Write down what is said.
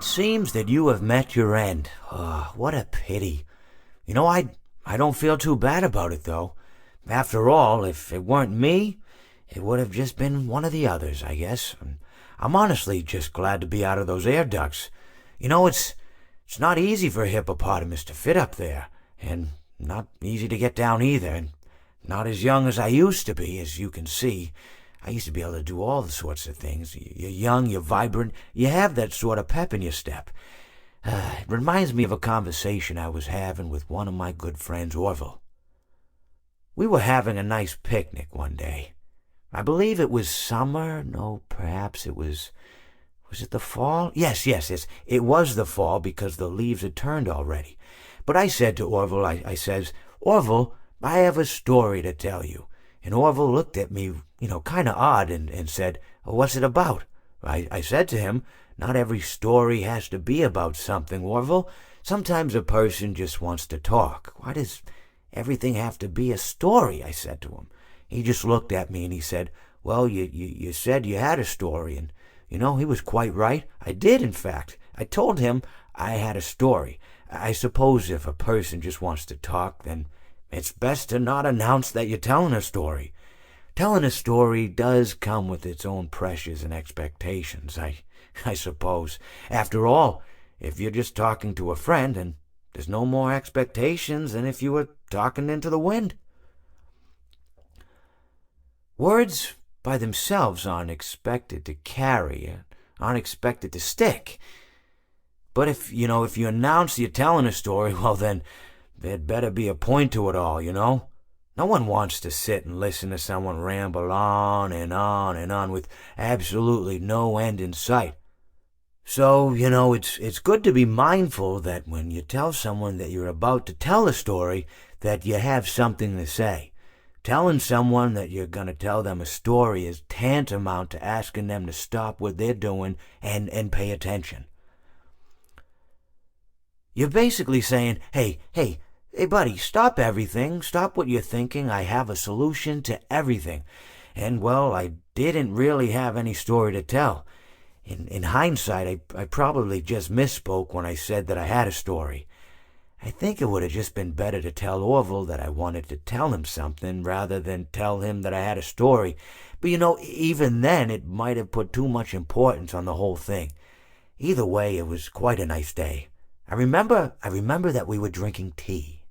It seems that you have met your end. Oh, what a pity. I don't feel too bad about it, though. After all, if it weren't me, it would have just been one of the others, I guess. I'm honestly just glad to be out of those air ducts. It's not easy for a hippopotamus to fit up there, and not easy to get down either, and not as young as I used to be, as you can see. I used to be able to do all the sorts of things. You're young, you're vibrant, you have that sort of pep in your step. It reminds me of a conversation I was having with one of my good friends, Orville. We were having a nice picnic one day. I believe it was summer. No, perhaps it was... Was it the fall? Yes. It was the fall because the leaves had turned already. But I said to Orville, I says, Orville, I have a story to tell you. And Orville looked at me, kind of odd and said, what's it about? I said to him, not every story has to be about something, Orville. Sometimes a person just wants to talk. Why does everything have to be a story? I said to him. He just looked at me and he said, well, you said you had a story. And, he was quite right. I did, in fact. I told him I had a story. I suppose if a person just wants to talk, then it's best to not announce that you're telling a story. Telling a story does come with its own pressures and expectations, I suppose. After all, if you're just talking to a friend, then there's no more expectations than if you were talking into the wind. Words by themselves aren't expected to carry, aren't expected to stick. But if you announce you're telling a story, well then, there'd better be a point to it all, No one wants to sit and listen to someone ramble on and on and on with absolutely no end in sight. So, it's good to be mindful that when you tell someone that you're about to tell a story, that you have something to say. Telling someone that you're going to tell them a story is tantamount to asking them to stop what they're doing and pay attention. You're basically saying, hey, buddy, stop everything. Stop what you're thinking. I have a solution to everything. And, well, I didn't really have any story to tell. In hindsight, I probably just misspoke when I said that I had a story. I think it would have just been better to tell Orville that I wanted to tell him something rather than tell him that I had a story. But, even then, it might have put too much importance on the whole thing. Either way, it was quite a nice day. I remember that we were drinking tea.